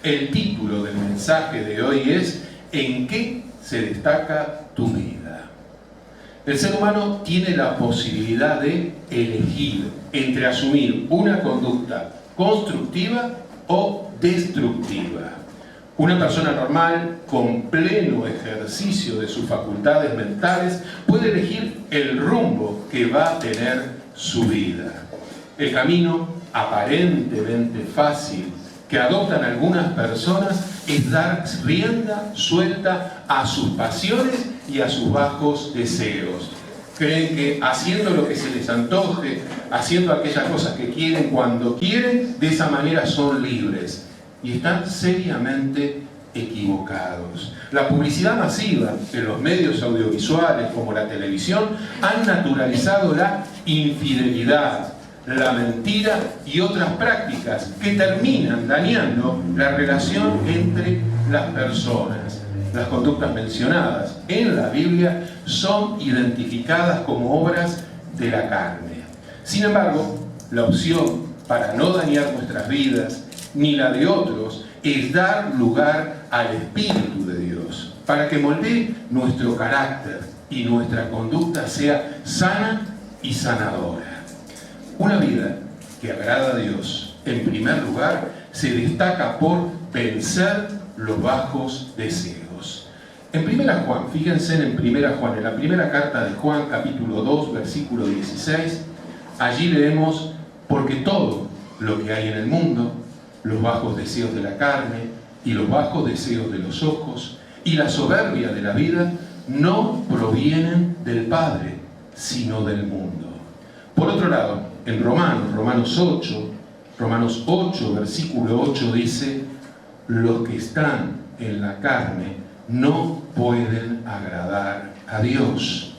El título del mensaje de hoy es ¿En qué se destaca tu vida? El ser humano tiene la posibilidad de elegir entre asumir una conducta constructiva o destructiva. Una persona normal, con pleno ejercicio de sus facultades mentales, puede elegir el rumbo que va a tener su vida. El camino aparentemente fácil que adoptan algunas personas es dar rienda suelta a sus pasiones y a sus bajos deseos. Creen que haciendo lo que se les antoje, haciendo aquellas cosas que quieren cuando quieren, de esa manera son libres. Y están seriamente equivocados. La publicidad masiva en los medios audiovisuales como la televisión han naturalizado la infidelidad, la mentira y otras prácticas que terminan dañando la relación entre las personas. Las conductas mencionadas en la Biblia son identificadas como obras de la carne. Sin embargo, la opción para no dañar nuestras vidas ni la de otros es dar lugar al Espíritu de Dios para que moldee nuestro carácter y nuestra conducta sea sana y sanadora. Una vida que agrada a Dios, en primer lugar, se destaca por vencer los bajos deseos. En 1 Juan, fíjense en 1 Juan, en la primera carta de Juan, capítulo 2, versículo 16, allí leemos: porque todo lo que hay en el mundo, los bajos deseos de la carne y los bajos deseos de los ojos y la soberbia de la vida, no provienen del Padre, sino del mundo. Por otro lado, en Romanos 8, versículo 8 dice: los que están en la carne no pueden agradar a Dios.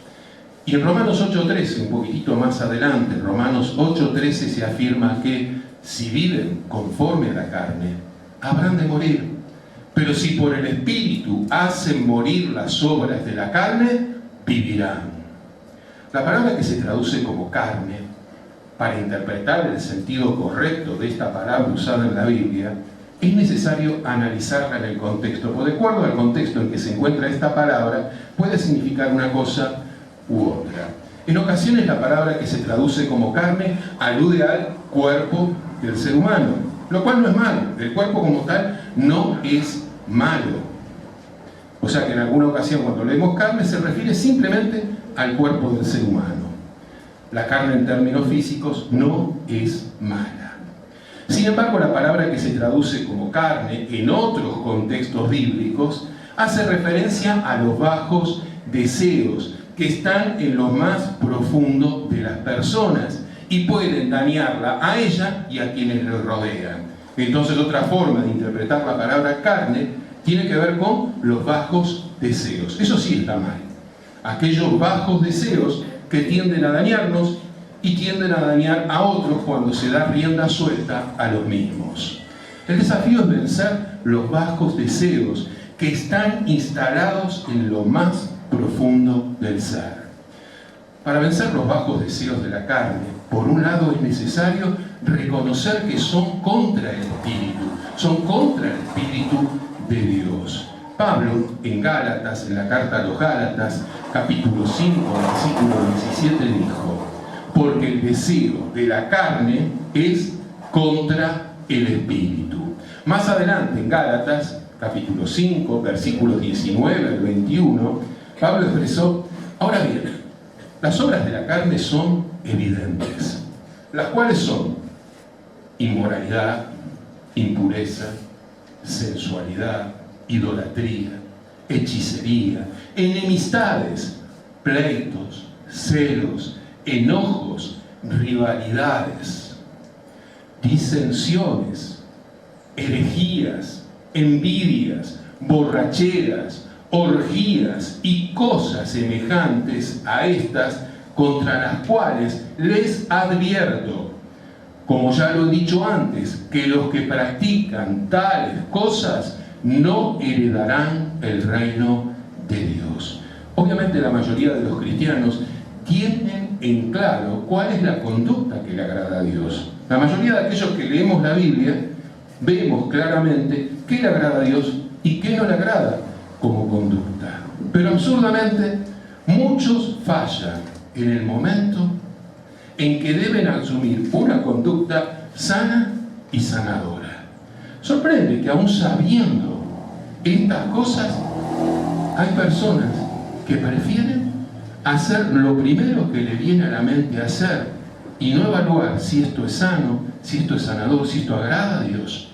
Y en Romanos 8.13, un poquitito más adelante, en Romanos 8.13 se afirma que si viven conforme a la carne, habrán de morir. Pero si por el Espíritu hacen morir las obras de la carne, vivirán. La palabra que se traduce como carne, para interpretar el sentido correcto de esta palabra usada en la Biblia, es necesario analizarla en el contexto, porque de acuerdo al contexto en que se encuentra esta palabra, puede significar una cosa u otra. En ocasiones la palabra que se traduce como carne alude al cuerpo del ser humano, lo cual no es malo. El cuerpo como tal no es malo. O sea que en alguna ocasión cuando leemos carne se refiere simplemente al cuerpo del ser humano. La carne en términos físicos no es mala. Sin embargo, la palabra que se traduce como carne en otros contextos bíblicos hace referencia a los bajos deseos que están en lo más profundo de las personas y pueden dañarla a ella y a quienes le rodean. Entonces, otra forma de interpretar la palabra carne tiene que ver con los bajos deseos. Eso sí está mal. Aquellos bajos deseos que tienden a dañarnos y tienden a dañar a otros cuando se da rienda suelta a los mismos. El desafío es vencer los bajos deseos que están instalados en lo más profundo del ser. Para vencer los bajos deseos de la carne, por un lado es necesario reconocer que son contra el Espíritu de Dios. Pablo, en Gálatas, en la carta a los Gálatas, capítulo 5, versículo 17, dijo: porque el deseo de la carne es contra el Espíritu. Más adelante, en Gálatas, capítulo 5, versículos 19 al 21, Pablo expresó: ahora bien, las obras de la carne son evidentes, las cuales son inmoralidad, impureza, sensualidad, idolatría, hechicería, enemistades, pleitos, celos, enojos, rivalidades, disensiones, herejías, envidias, borracheras, orgías y cosas semejantes a estas, contra las cuales les advierto, como ya lo he dicho antes, que los que practican tales cosas no heredarán el reino de Dios. Obviamente la mayoría de los cristianos tienen en claro cuál es la conducta que le agrada a Dios. La mayoría de aquellos que leemos la Biblia vemos claramente qué le agrada a Dios y qué no le agrada como conducta. Pero absurdamente, muchos fallan en el momento en que deben asumir una conducta sana y sanadora. Sorprende que aún sabiendo estas cosas, hay personas que prefieren hacer lo primero que le viene a la mente hacer y no evaluar si esto es sano, si esto es sanador, si esto agrada a Dios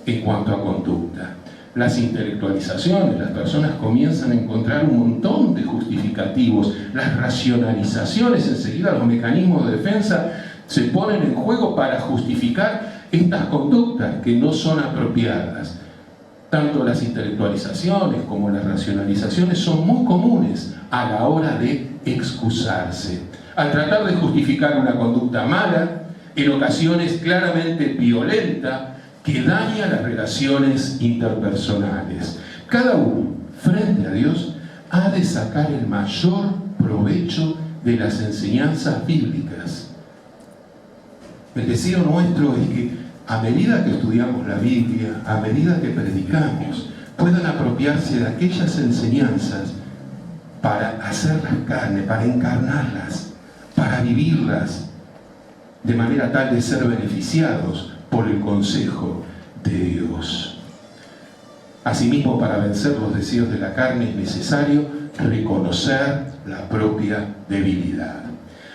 en cuanto a conducta. Las intelectualizaciones, las personas comienzan a encontrar un montón de justificativos, las racionalizaciones, enseguida los mecanismos de defensa se ponen en juego para justificar estas conductas que no son apropiadas. Tanto las intelectualizaciones como las racionalizaciones son muy comunes a la hora de excusarse. Al tratar de justificar una conducta mala, en ocasiones claramente violenta, que daña las relaciones interpersonales. Cada uno, frente a Dios, ha de sacar el mayor provecho de las enseñanzas bíblicas. El deseo nuestro es que, a medida que estudiamos la Biblia, a medida que predicamos, puedan apropiarse de aquellas enseñanzas para hacerlas carne, para encarnarlas, para vivirlas, de manera tal de ser beneficiados por el consejo de Dios. Asimismo, para vencer los deseos de la carne es necesario reconocer la propia debilidad.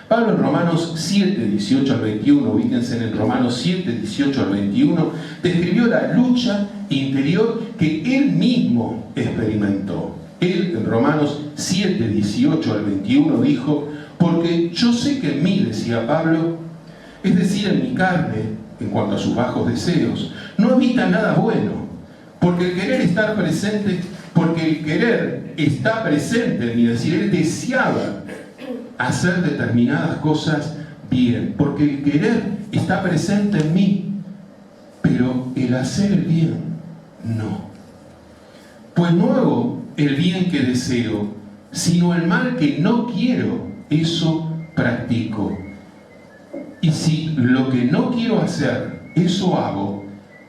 Pablo en Romanos 7, 18 al 21, ubíquense en Romanos 7, 18 al 21, describió la lucha interior que él mismo experimentó. Él en Romanos 7, 18 al 21 dijo: porque yo sé que en mí, decía Pablo, es decir, en mi carne, en cuanto a sus bajos deseos, no habita nada bueno, porque el querer está presente en mí, es decir, él deseaba hacer determinadas cosas bien, porque el querer está presente en mí, pero el hacer el bien, no. Pues no hago el bien que deseo, sino el mal que no quiero, eso practico. Y si lo que no quiero hacer, eso hago,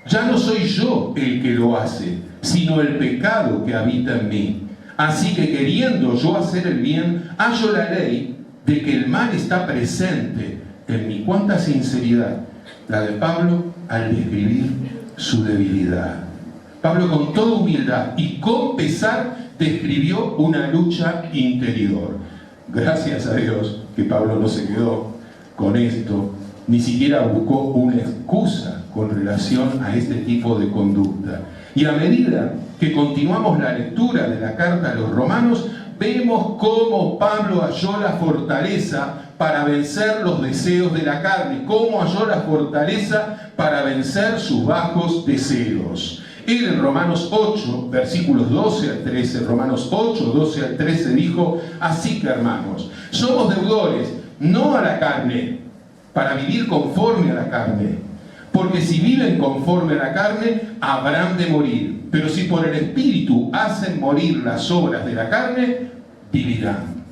ya no soy yo el que lo hace, sino el pecado que habita en mí. Así que queriendo yo hacer el bien, hallo la ley de que el mal está presente en mí. Cuánta sinceridad la de Pablo al describir su debilidad. Pablo, con toda humildad y con pesar, describió una lucha interior. Gracias a Dios que Pablo no se quedó con esto, ni siquiera buscó una excusa con relación a este tipo de conducta. Y a medida que continuamos la lectura de la carta a los romanos, vemos cómo Pablo halló la fortaleza para vencer los deseos de la carne, cómo halló la fortaleza para vencer sus bajos deseos. Él en Romanos 8, versículos 12 al 13, Romanos 8, 12 al 13 dijo: así que, hermanos, somos deudores, no a la carne, para vivir conforme a la carne. Porque si viven conforme a la carne, habrán de morir. Pero si por el Espíritu hacen morir las obras de la carne, vivirán.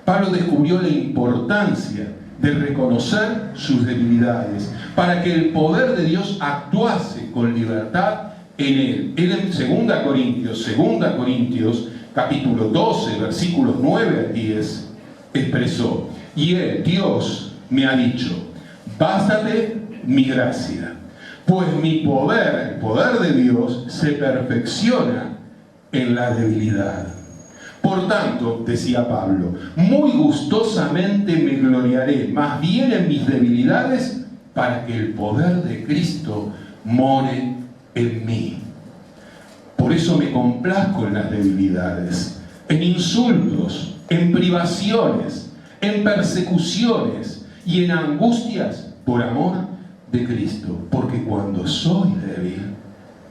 Pablo descubrió la importancia de reconocer sus debilidades para que el poder de Dios actuase con libertad en él. Él en 2 Corintios, capítulo 12, versículos 9 al 10, expresó: y él, Dios, me ha dicho, bástate mi gracia, pues mi poder, el poder de Dios, se perfecciona en la debilidad. Por tanto, decía Pablo, muy gustosamente me gloriaré, más bien en mis debilidades, para que el poder de Cristo more en mí. Por eso me complazco en las debilidades, en insultos, en privaciones, en persecuciones y en angustias por amor de Cristo, porque cuando soy débil,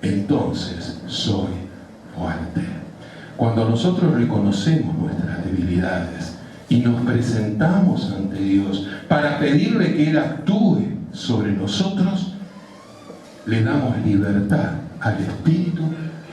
entonces soy fuerte. Cuando nosotros reconocemos nuestras debilidades y nos presentamos ante Dios para pedirle que Él actúe sobre nosotros, le damos libertad al Espíritu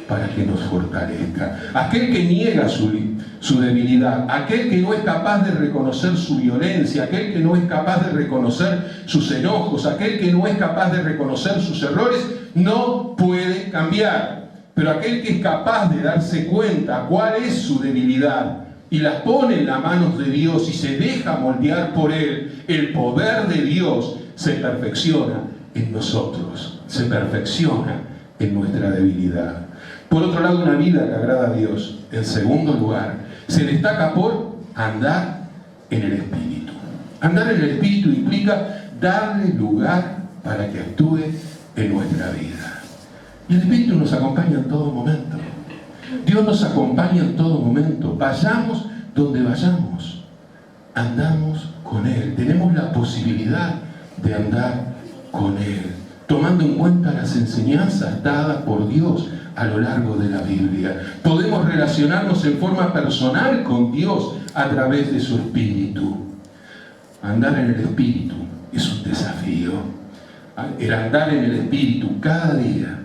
para que nos fortalezca. Aquel que niega su debilidad, aquel que no es capaz de reconocer su violencia, aquel que no es capaz de reconocer sus enojos, aquel que no es capaz de reconocer sus errores, no puede cambiar. Pero aquel que es capaz de darse cuenta cuál es su debilidad y la pone en las manos de Dios y se deja moldear por Él, el poder de Dios se perfecciona en nosotros, se perfecciona en nuestra debilidad. Por otro lado, una vida que agrada a Dios, en segundo lugar, se destaca por andar en el Espíritu. Andar en el Espíritu implica darle lugar para que actúe en nuestra vida. Y el Espíritu nos acompaña en todo momento. Dios nos acompaña en todo momento. Vayamos donde vayamos, andamos con Él. Tenemos la posibilidad de andar con Él, tomando en cuenta las enseñanzas dadas por Dios a lo largo de la Biblia. Podemos relacionarnos en forma personal con Dios a través de su Espíritu. Andar en el Espíritu es un desafío. El andar en el Espíritu cada día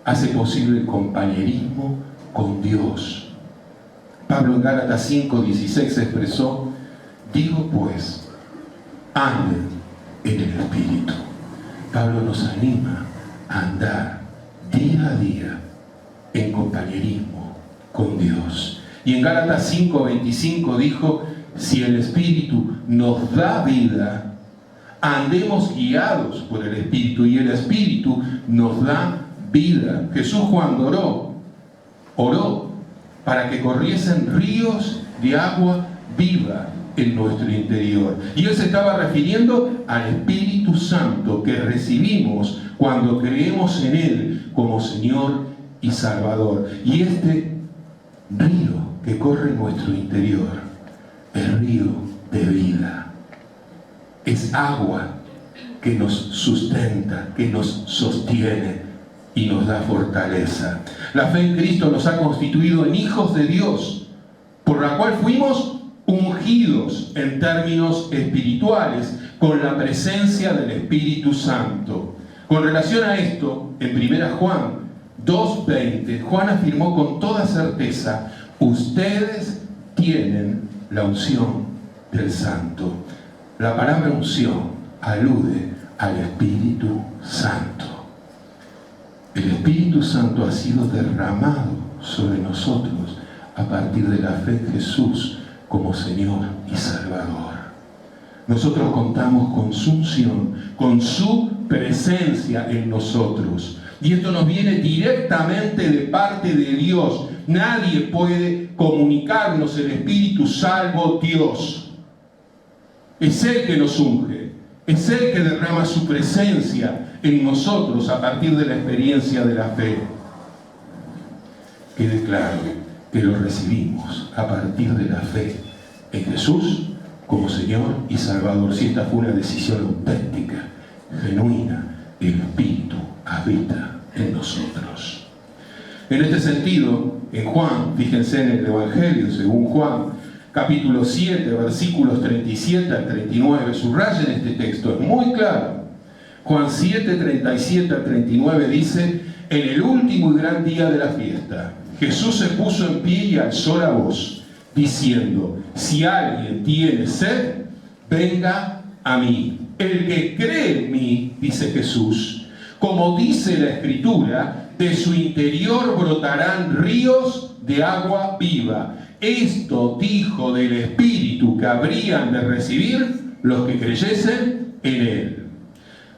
hace posible el compañerismo con Dios. Pablo en Gálatas 5:16 expresó: digo pues, anden en el Espíritu. Pablo nos anima a andar día a día en compañerismo con Dios. Y en Gálatas 5:25 dijo: si el Espíritu nos da vida, andemos guiados por el Espíritu, y el Espíritu nos da vida. Jesús, cuando oró para que corriesen ríos de agua viva en nuestro interior. Y Él se estaba refiriendo al Espíritu Santo que recibimos cuando creemos en Él como Señor y Salvador. Y este río que corre en nuestro interior, el río de vida, es agua que nos sustenta, que nos sostiene y nos da fortaleza. La fe en Cristo nos ha constituido en hijos de Dios, por la cual fuimos ungidos en términos espirituales con la presencia del Espíritu Santo. Con relación a esto, en 1 Juan 2:20, Juan afirmó con toda certeza: ustedes tienen la unción del Santo. La palabra unción alude al Espíritu Santo. El Espíritu Santo ha sido derramado sobre nosotros a partir de la fe en Jesús como Señor y Salvador. Nosotros contamos con su unción, con su presencia en nosotros. Y esto nos viene directamente de parte de Dios. Nadie puede comunicarnos el Espíritu salvo Dios. Es Él que nos unge. Es Él que derrama su presencia en nosotros a partir de la experiencia de la fe. Quede claro que lo recibimos a partir de la fe en Jesús como Señor y Salvador. Si esta fue una decisión auténtica, genuina, el Espíritu habita en nosotros. En este sentido, en Juan, fíjense en el Evangelio según Juan, capítulo 7, versículos 37 al 39, subrayen este texto, es muy claro. Juan 7, 37 al 39 dice: en el último y gran día de la fiesta, Jesús se puso en pie y alzó la voz, diciendo: si alguien tiene sed, venga a mí. El que cree en mí, dice Jesús, como dice la Escritura, de su interior brotarán ríos de agua viva. Esto dijo del Espíritu que habrían de recibir los que creyesen en Él.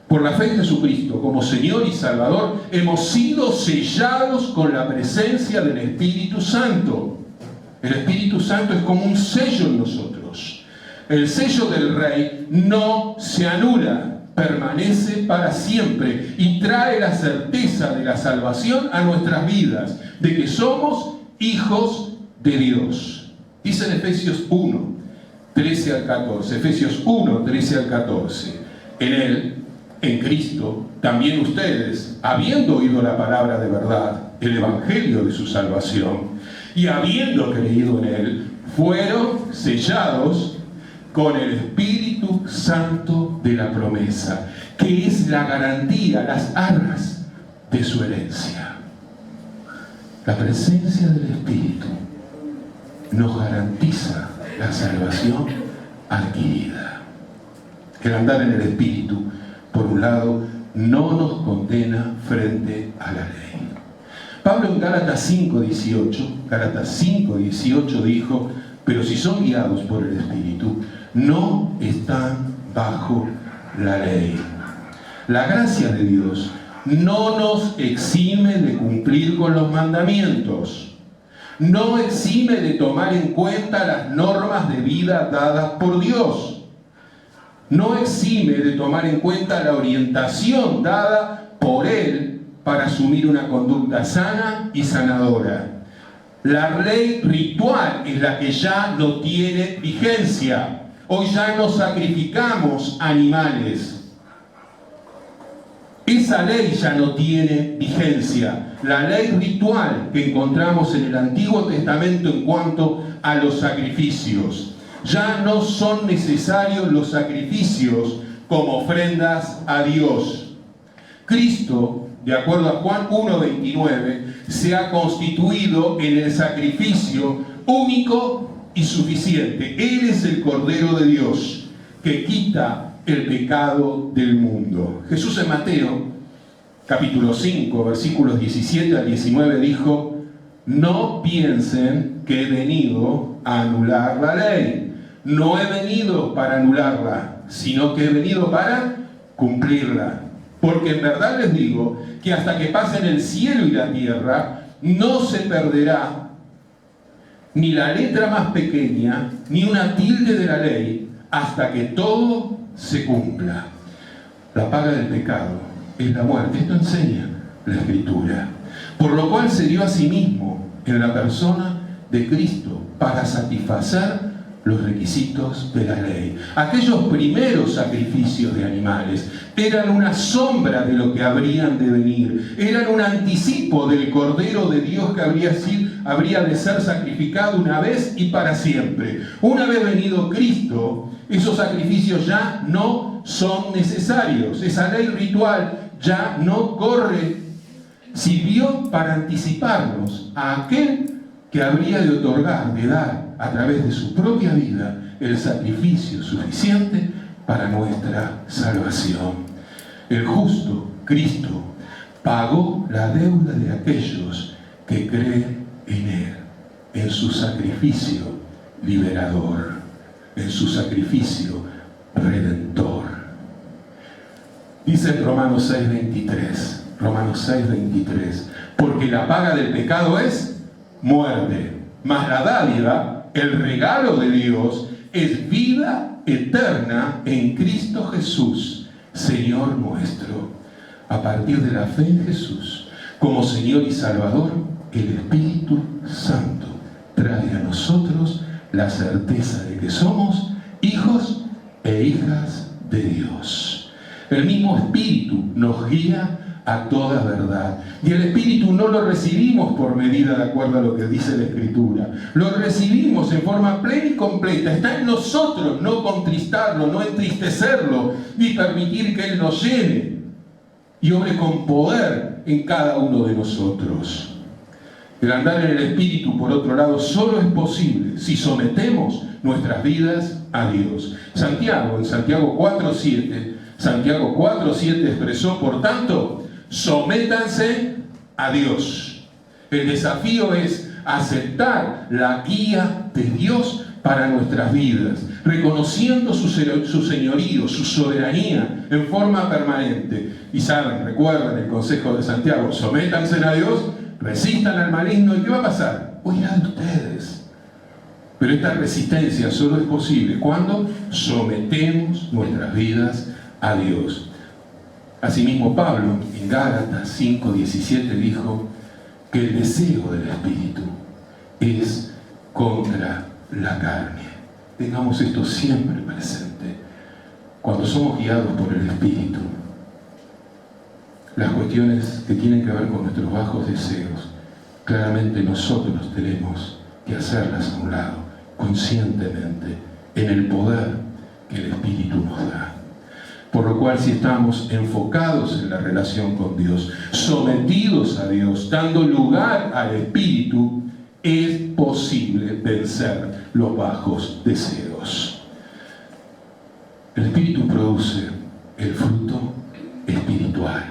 Por la fe en Jesucristo como Señor y Salvador, hemos sido sellados con la presencia del Espíritu Santo. El Espíritu Santo es como un sello en nosotros. El sello del Rey no se anula, permanece para siempre y trae la certeza de la salvación a nuestras vidas, de que somos hijos de Dios. Dice en Efesios 1, 13 al 14. Efesios 1, 13 al 14. En Él, en Cristo, también ustedes, habiendo oído la palabra de verdad, el evangelio de su salvación, y habiendo creído en Él, fueron sellados con el Espíritu Santo de la promesa, que es la garantía, las arras de su herencia. La presencia del Espíritu nos garantiza la salvación adquirida. El andar en el Espíritu, por un lado, no nos condena frente a la ley. Pablo en Gálatas 5:18 dijo: pero si son guiados por el Espíritu, no están bajo la ley. La gracia de Dios no nos exime de cumplir con los mandamientos, no exime de tomar en cuenta las normas de vida dadas por Dios, no exime de tomar en cuenta la orientación dada por Él para asumir una conducta sana y sanadora. La ley ritual es la que ya no tiene vigencia. Hoy ya no sacrificamos animales. Esa ley ya no tiene vigencia. La ley ritual que encontramos en el Antiguo Testamento en cuanto a los sacrificios. Ya no son necesarios los sacrificios como ofrendas a Dios. Cristo, de acuerdo a Juan 1:29, se ha constituido en el sacrificio único y suficiente. Él es el Cordero de Dios que quita el pecado del mundo. Jesús en Mateo, capítulo 5, versículos 17 al 19, dijo: no piensen que he venido a anular la ley. No he venido para anularla, sino que he venido para cumplirla. Porque en verdad les digo que hasta que pasen el cielo y la tierra, no se perderá ni la letra más pequeña, ni una tilde de la ley, hasta que todo se cumpla. La paga del pecado es la muerte. Esto enseña la Escritura. Por lo cual se dio a sí mismo en la persona de Cristo para satisfacer los requisitos de la ley. Aquellos primeros sacrificios de animales eran una sombra de lo que habrían de venir, eran un anticipo del Cordero de Dios que habría de ser sacrificado una vez y para siempre. Una vez venido Cristo, esos sacrificios ya no son necesarios. Esa ley ritual ya no corre. Sirvió para anticiparnos a aquel que habría de otorgar, de dar a través de su propia vida el sacrificio suficiente para nuestra salvación. El justo, Cristo, pagó la deuda de aquellos que creen en Él, en su sacrificio liberador, en su sacrificio redentor. Dice en Romanos 6:23, porque la paga del pecado es muerte, mas la dádiva, el regalo de Dios, es vida eterna en Cristo Jesús, Señor nuestro. A partir de la fe en Jesús, como Señor y Salvador, el Espíritu Santo trae a nosotros la certeza de que somos hijos e hijas de Dios. El mismo Espíritu nos guía a toda verdad. Y el Espíritu no lo recibimos por medida de acuerdo a lo que dice la Escritura. Lo recibimos en forma plena y completa. Está en nosotros no contristarlo, no entristecerlo, ni permitir que Él nos llene y obre con poder en cada uno de nosotros. El andar en el Espíritu, por otro lado, solo es posible si sometemos nuestras vidas a Dios. Santiago, en Santiago 4:7 expresó: por tanto, sométanse a Dios. El desafío es aceptar la guía de Dios para nuestras vidas, reconociendo su señorío, su soberanía en forma permanente. Y saben, recuerdan el consejo de Santiago: sométanse a Dios, resistan al maligno. ¿Y qué va a pasar? Huirá de ustedes. Pero esta resistencia solo es posible cuando sometemos nuestras vidas a Dios. Asimismo, Pablo en Gálatas 5:17 dijo que el deseo del Espíritu es contra la carne. Tengamos esto siempre presente. Cuando somos guiados por el Espíritu, las cuestiones que tienen que ver con nuestros bajos deseos, claramente nosotros tenemos que hacerlas a un lado, conscientemente, en el poder que el Espíritu nos da. Por lo cual, si estamos enfocados en la relación con Dios, sometidos a Dios, dando lugar al Espíritu, es posible vencer los bajos deseos. El Espíritu produce el fruto espiritual,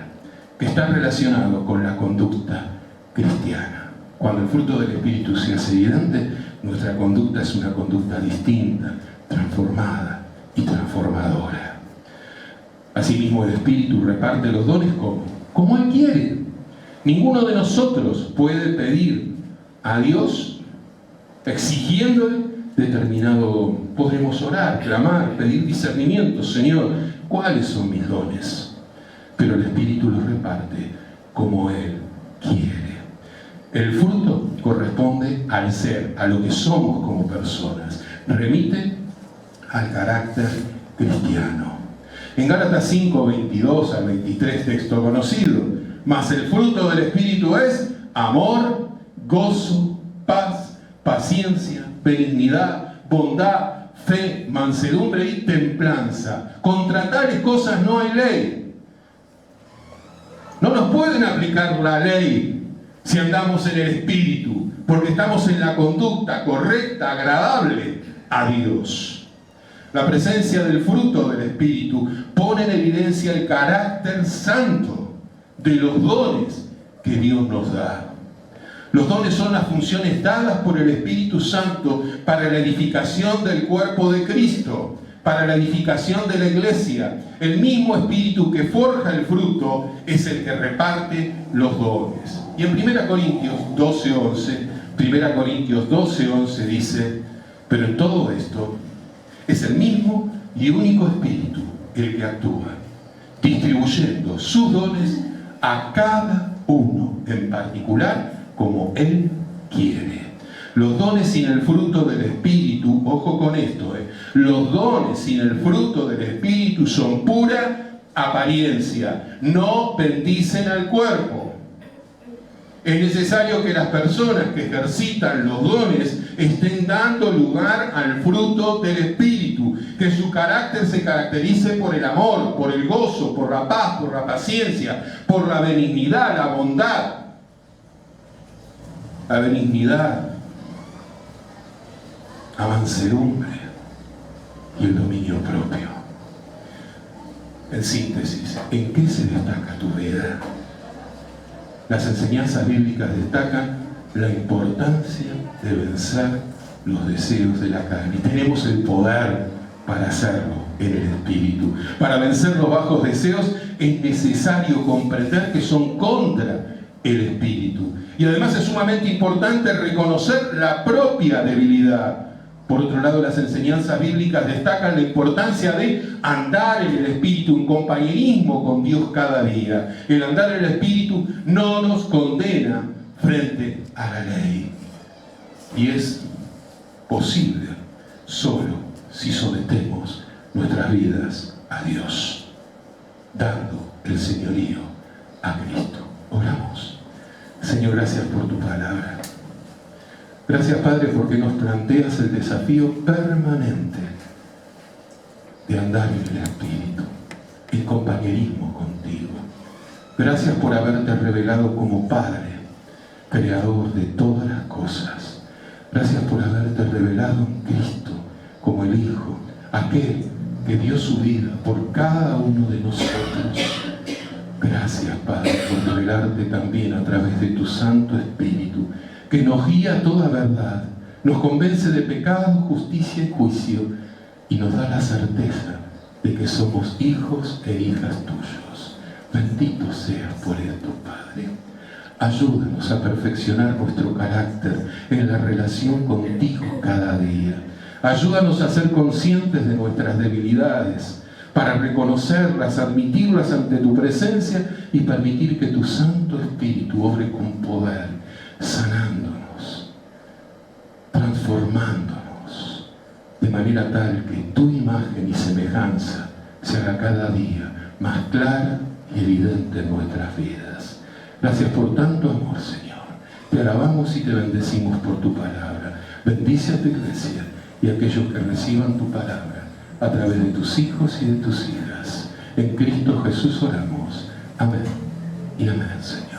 que está relacionado con la conducta cristiana. Cuando el fruto del Espíritu se hace evidente, nuestra conducta es una conducta distinta, transformada y transformadora. Asimismo, el Espíritu reparte los dones como Él quiere. Ninguno de nosotros puede pedir a Dios exigiéndole determinado. Podremos orar, clamar, pedir discernimiento. Señor, ¿cuáles son mis dones? Pero el Espíritu los reparte como Él quiere. El fruto corresponde al ser, a lo que somos como personas. Remite al carácter cristiano. En Gálatas 5, 22 al 23, texto conocido: mas el fruto del Espíritu es amor, gozo, paz, paciencia, benignidad, bondad, fe, mansedumbre y templanza. Contra tales cosas no hay ley. No nos pueden aplicar la ley si andamos en el Espíritu, porque estamos en la conducta correcta, agradable a Dios. La presencia del fruto del Espíritu pone en evidencia el carácter santo de los dones que Dios nos da. Los dones son las funciones dadas por el Espíritu Santo para la edificación del cuerpo de Cristo, para la edificación de la iglesia. El mismo Espíritu que forja el fruto es el que reparte los dones. Y en 1 Corintios 12:11 dice: pero en todo esto es el mismo y único Espíritu el que actúa, distribuyendo sus dones a cada uno en particular como Él quiere. Los dones sin el fruto del Espíritu, ojo con esto, los dones sin el fruto del Espíritu son pura apariencia, no bendicen al cuerpo. Es necesario que las personas que ejercitan los dones estén dando lugar al fruto del Espíritu, que su carácter se caracterice por el amor, por el gozo, por la paz, por la paciencia, por la benignidad, la bondad. La benignidad, la mansedumbre y el dominio propio. En síntesis, ¿en qué se destaca tu vida? Las enseñanzas bíblicas destacan la importancia de vencer los deseos de la carne. Y tenemos el poder para hacerlo en el Espíritu. Para vencer los bajos deseos es necesario comprender que son contra el Espíritu. Y además es sumamente importante reconocer la propia debilidad. Por otro lado, las enseñanzas bíblicas destacan la importancia de andar en el Espíritu, un compañerismo con Dios cada día. El andar en el Espíritu no nos condena frente a la ley. Y es posible solo si sometemos nuestras vidas a Dios, dando el señorío a Cristo. Oramos. Señor, gracias por tu palabra. Gracias, Padre, porque nos planteas el desafío permanente de andar en el Espíritu, en compañerismo contigo. Gracias por haberte revelado como Padre, Creador de todas las cosas. Gracias por haberte revelado en Cristo como el Hijo, aquel que dio su vida por cada uno de nosotros. Gracias, Padre, por revelarte también a través de tu Santo Espíritu, que nos guía a toda verdad, nos convence de pecado, justicia y juicio, y nos da la certeza de que somos hijos e hijas tuyos. Bendito seas por esto, Padre. Ayúdanos a perfeccionar nuestro carácter en la relación contigo cada día. Ayúdanos a ser conscientes de nuestras debilidades, para reconocerlas, admitirlas ante tu presencia y permitir que tu Santo Espíritu obre con poder, sanándonos, transformándonos, de manera tal que tu imagen y semejanza se haga cada día más clara y evidente en nuestras vidas. Gracias por tanto amor, Señor. Te alabamos y te bendecimos por tu palabra. Bendice a tu iglesia y a aquellos que reciban tu palabra a través de tus hijos y de tus hijas. En Cristo Jesús oramos. Amén y amén, Señor.